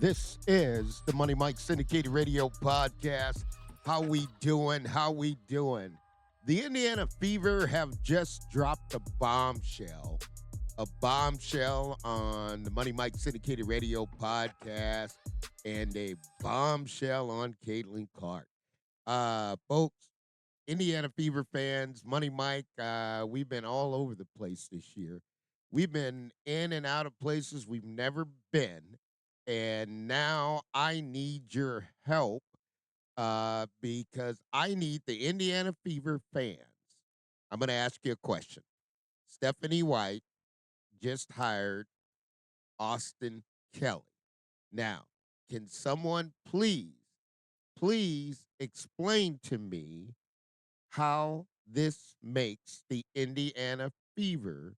This is the Money Mike Syndicated Radio Podcast. How we doing? How we doing? The Indiana Fever have just dropped a bombshell on the Money Mike Syndicated Radio Podcast, and a bombshell on Caitlin Clark. Folks, Indiana Fever fans, Money Mike, we've been all over the place this year. We've been in and out of places we've never been. And now I need your help because I need the Indiana Fever fans. I'm going to ask you a question. Stephanie White just hired Austin Kelly. Now, can someone please explain to me how this makes the Indiana Fever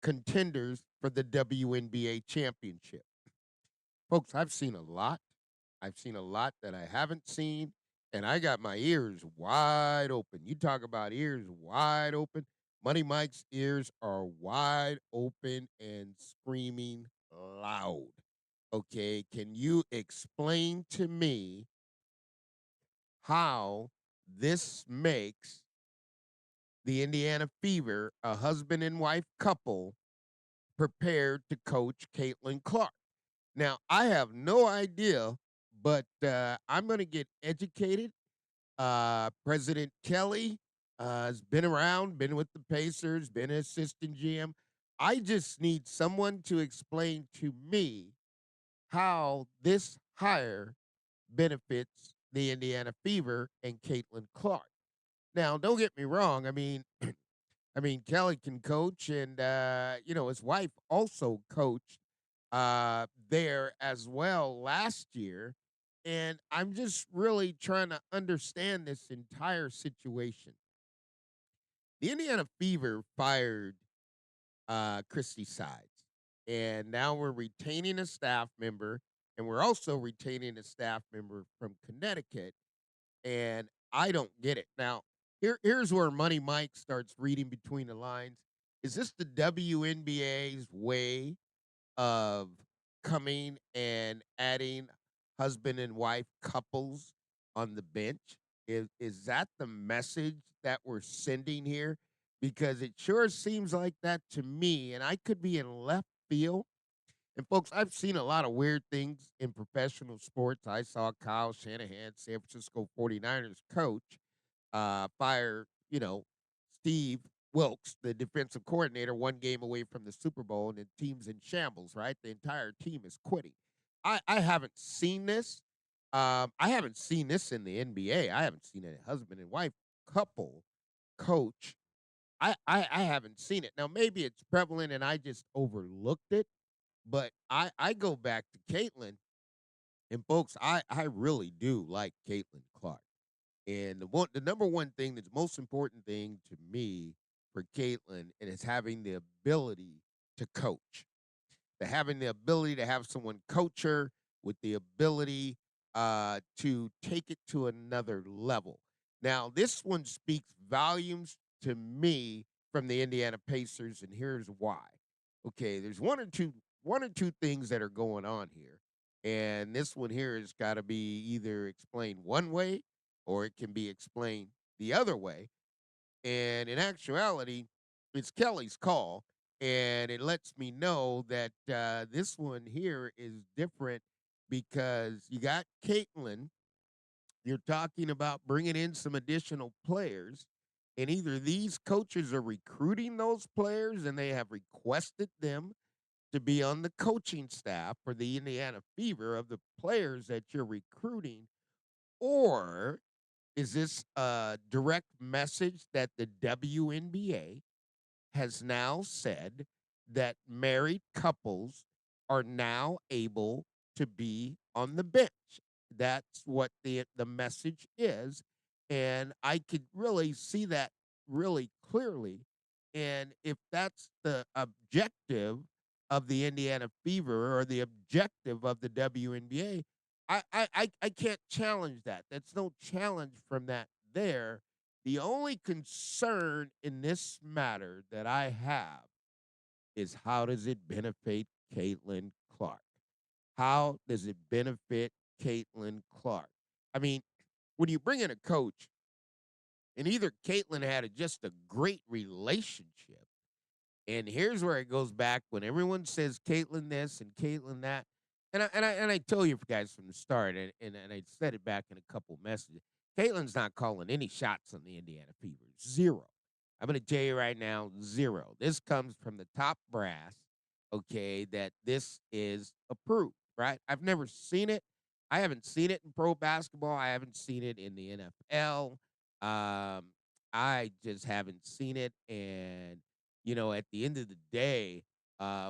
contenders for the WNBA championship? Folks, I've seen a lot. I've seen a lot that I haven't seen, and I got my ears wide open. You talk about ears wide open. Money Mike's ears are wide open and screaming loud. Okay, can you explain to me how this makes the Indiana Fever, a husband and wife couple, prepared to coach Caitlin Clark? Now, I have no idea, but I'm going to get educated. President Kelly has been around, been with the Pacers, been an assistant GM. I just need someone to explain to me how this hire benefits the Indiana Fever and Caitlin Clark. Now, don't get me wrong. Kelly can coach, and his wife also coached there as well last year. And I'm just really trying to understand this entire situation. The Indiana Fever fired Christy Sides, and now we're retaining a staff member, and we're also retaining a staff member from Connecticut. And I don't get it. Now, here's where Money Mike starts reading between the lines. Is this the WNBA's way of coming and adding husband and wife couples on the bench? Is that the message that we're sending here? Because it sure seems like that to me, and I could be in left field. And folks, I've seen a lot of weird things in professional sports. I saw Kyle Shanahan, San Francisco 49ers coach, fire, Steve Wilkes, the defensive coordinator, one game away from the Super Bowl, and the team's in shambles, right? The entire team is quitting. I haven't seen this. I haven't seen this in the NBA. I haven't seen a husband and wife couple coach. I haven't seen it. Now, maybe it's prevalent and I just overlooked it, but I go back to Caitlin, and folks, I really do like Caitlin Clark. And the number one thing that's most important thing to me for Caitlin is having the ability to coach. The having the ability to have someone coach her with the ability to take it to another level. Now, this one speaks volumes to me from the Indiana Pacers, and here's why. Okay, there's one or two things that are going on here. And this one here has got to be either explained one way or it can be explained the other way. And in actuality, it's Kelly's call. And it lets me know that this one here is different because you got Caitlin. You're talking about bringing in some additional players. And either these coaches are recruiting those players and they have requested them to be on the coaching staff for the Indiana Fever of the players that you're recruiting, or is this a direct message that the WNBA has now said that married couples are now able to be on the bench? That's what the message is. And I could really see that really clearly. And if that's the objective of the Indiana Fever or the objective of the WNBA, I can't challenge that. That's no challenge from that there. The only concern in this matter that I have is how does it benefit Caitlin Clark? How does it benefit Caitlin Clark? I mean, when you bring in a coach, and either Caitlin had just a great relationship, and here's where it goes back when everyone says Caitlin this and Caitlin that. And I told you guys from the start, and I said it back in a couple messages. Caitlin's not calling any shots on the Indiana Fever. Zero. I'm going to tell you right now, zero. This comes from the top brass, okay, that this is approved, right? I've never seen it. I haven't seen it in pro basketball. I haven't seen it in the NFL. Um, I just haven't seen it. And at the end of the day,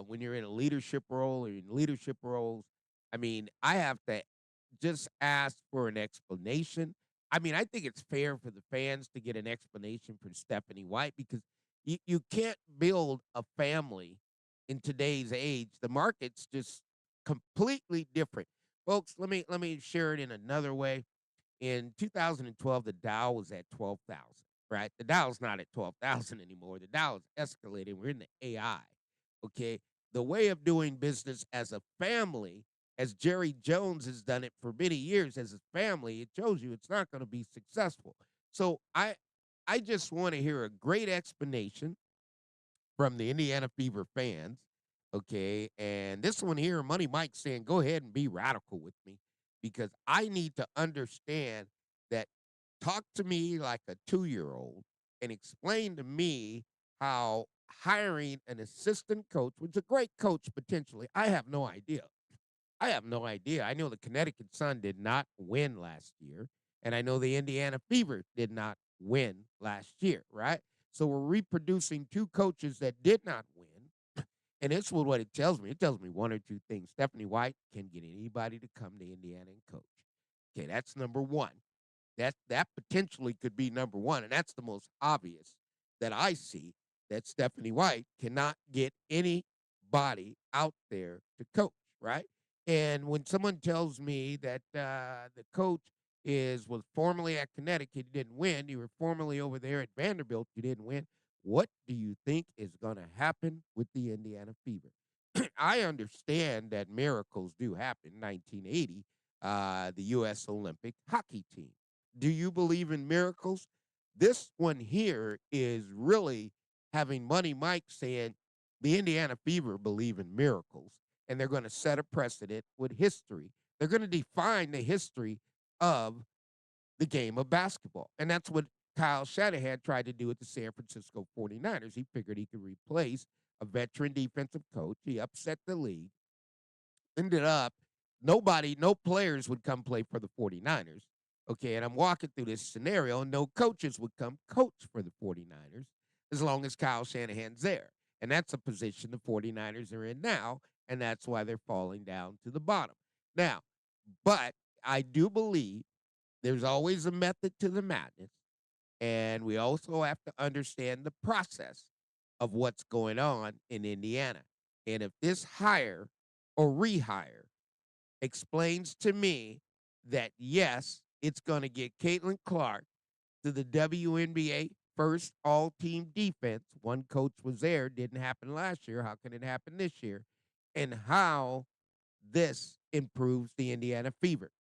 when you're in a leadership role or in leadership roles, I mean, I have to just ask for an explanation. I mean, I think it's fair for the fans to get an explanation from Stephanie White because you can't build a family in today's age. The market's just completely different. Folks, let me share it in another way. In 2012, the Dow was at 12,000, right? The Dow's not at 12,000 anymore. The Dow is escalating. We're in the AI, okay? The way of doing business as a family, as Jerry Jones has done it for many years as a family, it shows you it's not going to be successful. So I just want to hear a great explanation from the Indiana Fever fans. Okay. And this one here, Money Mike saying, go ahead and be radical with me because I need to understand that talk to me like a 2 year old and explain to me how hiring an assistant coach, which is a great coach potentially, I have no idea. I have no idea. I know the Connecticut Sun did not win last year, and I know the Indiana Fever did not win last year, right? So we're reproducing two coaches that did not win. And it's what it tells me. It tells me one or two things. Stephanie White can get anybody to come to Indiana and coach. Okay, that's number one. That potentially could be number one, and that's the most obvious that I see that Stephanie White cannot get anybody out there to coach, right? And when someone tells me that the coach was formerly at Connecticut, you didn't win. You were formerly over there at Vanderbilt, you didn't win. What do you think is going to happen with the Indiana Fever? I understand that miracles do happen. 1980, the U.S. Olympic hockey team. Do you believe in miracles? This one here is really having Money Mike saying the Indiana Fever believe in miracles, and they're going to set a precedent with history. They're going to define the history of the game of basketball. And that's what Kyle Shanahan tried to do with the San Francisco 49ers. He figured he could replace a veteran defensive coach. He upset the league. Ended up, no players would come play for the 49ers. Okay, and I'm walking through this scenario, and no coaches would come coach for the 49ers as long as Kyle Shanahan's there. And that's a position the 49ers are in now, and that's why they're falling down to the bottom. Now, but I do believe there's always a method to the madness. And we also have to understand the process of what's going on in Indiana. And if this hire or rehire explains to me that, yes, it's going to get Caitlin Clark to the WNBA first all team defense. One coach was there, didn't happen last year. How can it happen this year? And how this improves the Indiana Fever.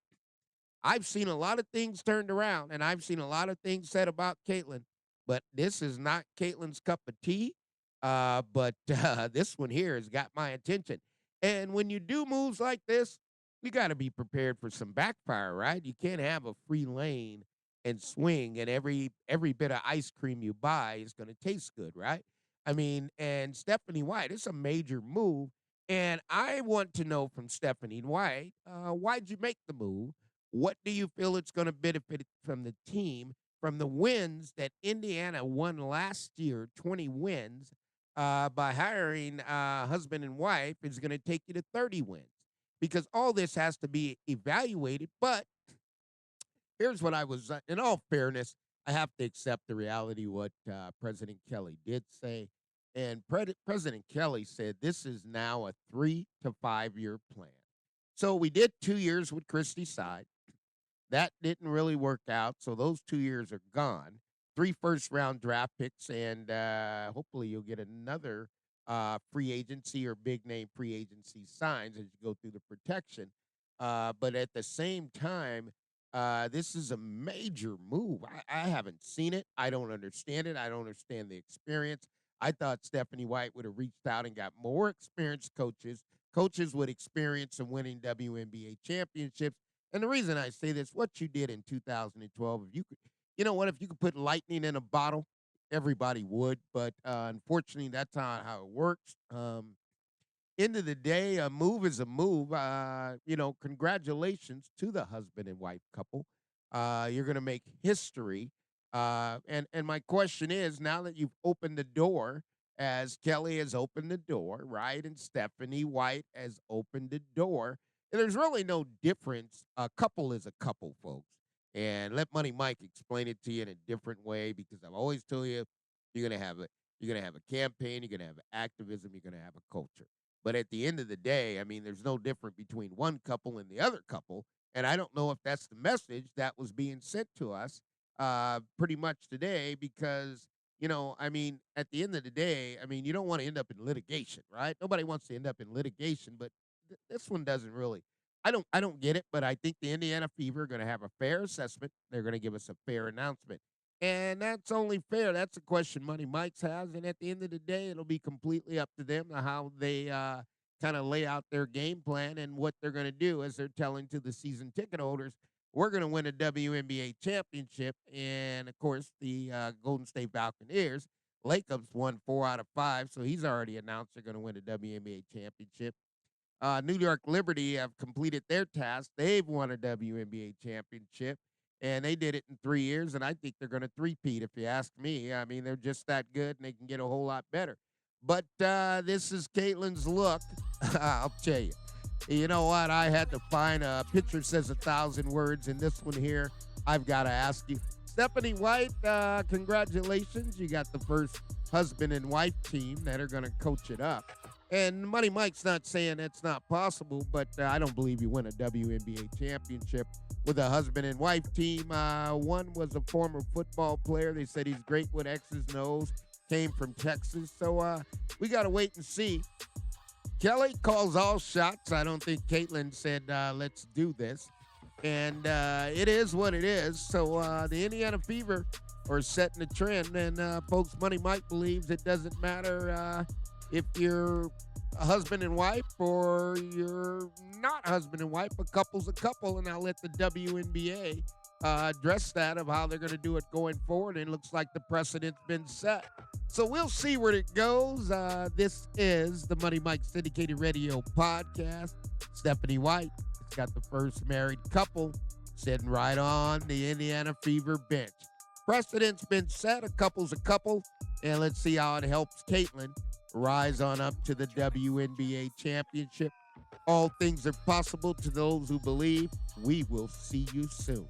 I've seen a lot of things turned around, and I've seen a lot of things said about Caitlin, but this is not Caitlin's cup of tea. But this one here has got my attention. And when you do moves like this, you got to be prepared for some backfire, right? You can't have a free lane and swing, and every bit of ice cream you buy is going to taste good, right? I mean, and Stephanie White, it's a major move, and I want to know from Stephanie White, why'd you make the move? What do you feel it's going to benefit from the team, from the wins that Indiana won last year, 20 wins, by hiring husband and wife is going to take you to 30 wins? Because all this has to be evaluated. But here's what I was, in all fairness, I have to accept the reality what President Kelly did say. And President Kelly said this is now a 3 to 5 year plan. So we did 2 years with Christie side. That didn't really work out, so those 2 years are gone. Three first round draft picks, and hopefully you'll get another free agency or big name free agency signs as you go through the protection. But at the same time, this is a major move. I haven't seen it. I don't understand it. I don't understand the experience. I thought Stephanie White would have reached out and got more experienced coaches, coaches with experience in winning WNBA championships. And the reason I say this, what you did in 2012, if you could, you know what, if you could put lightning in a bottle, everybody would. But unfortunately, that's not how it works. End of the day, a move is a move. Congratulations to the husband and wife couple. You're going to make history. And my question is, now that you've opened the door, as Kelly has opened the door, right, and Stephanie White has opened the door, and there's really no difference. A couple is a couple, folks. And let Money Mike explain it to you in a different way because I've always told you you're gonna have a you're gonna have a campaign, you're gonna have activism, you're gonna have a culture. But at the end of the day, I mean, there's no difference between one couple and the other couple. And I don't know if that's the message that was being sent to us pretty much today because, I mean, at the end of the day, I mean, you don't want to end up in litigation, right? Nobody wants to end up in litigation, but this one doesn't really. I don't get it, but I think the Indiana Fever are going to have a fair assessment. They're going to give us a fair announcement. And that's only fair. That's a question Money Mike's has. And at the end of the day, it'll be completely up to them to how they kind of lay out their game plan and what they're going to do as they're telling to the season ticket holders, we're going to win a WNBA championship. And of course, the Golden State Falconeers, Lacob's won 4 out of 5. So he's already announced they're going to win a WNBA championship. New York Liberty have completed their task. They've won a WNBA championship, and they did it in 3 years, and I think they're going to three-peat, if you ask me. I mean, they're just that good, and they can get a whole lot better. But this is Caitlin's look. I'll tell you. You know what? I had to find a picture says 1,000 words, and this one here, I've got to ask you. Stephanie White, congratulations. You got the first husband and wife team that are going to coach it up. And Money Mike's not saying it's not possible, but I don't believe you win a WNBA championship with a husband and wife team. One was a former football player. They said he's great with X's and O's, came from Texas. So we got to wait and see. Kelly calls all shots. I don't think Caitlin said, let's do this. And it is what it is. So the Indiana Fever are setting the trend. And folks, Money Mike believes it doesn't matter if you're a husband and wife or you're not husband and wife, a couple's a couple, and I'll let the WNBA address that of how they're going to do it going forward. And it looks like the precedent's been set. So we'll see where it goes. This is the Money Mike Syndicated Radio podcast. Stephanie White has got the first married couple sitting right on the Indiana Fever bench. Precedent's been set. A couple's a couple. And let's see how it helps Caitlin rise on up to the WNBA championship. All things are possible to those who believe. We will see you soon.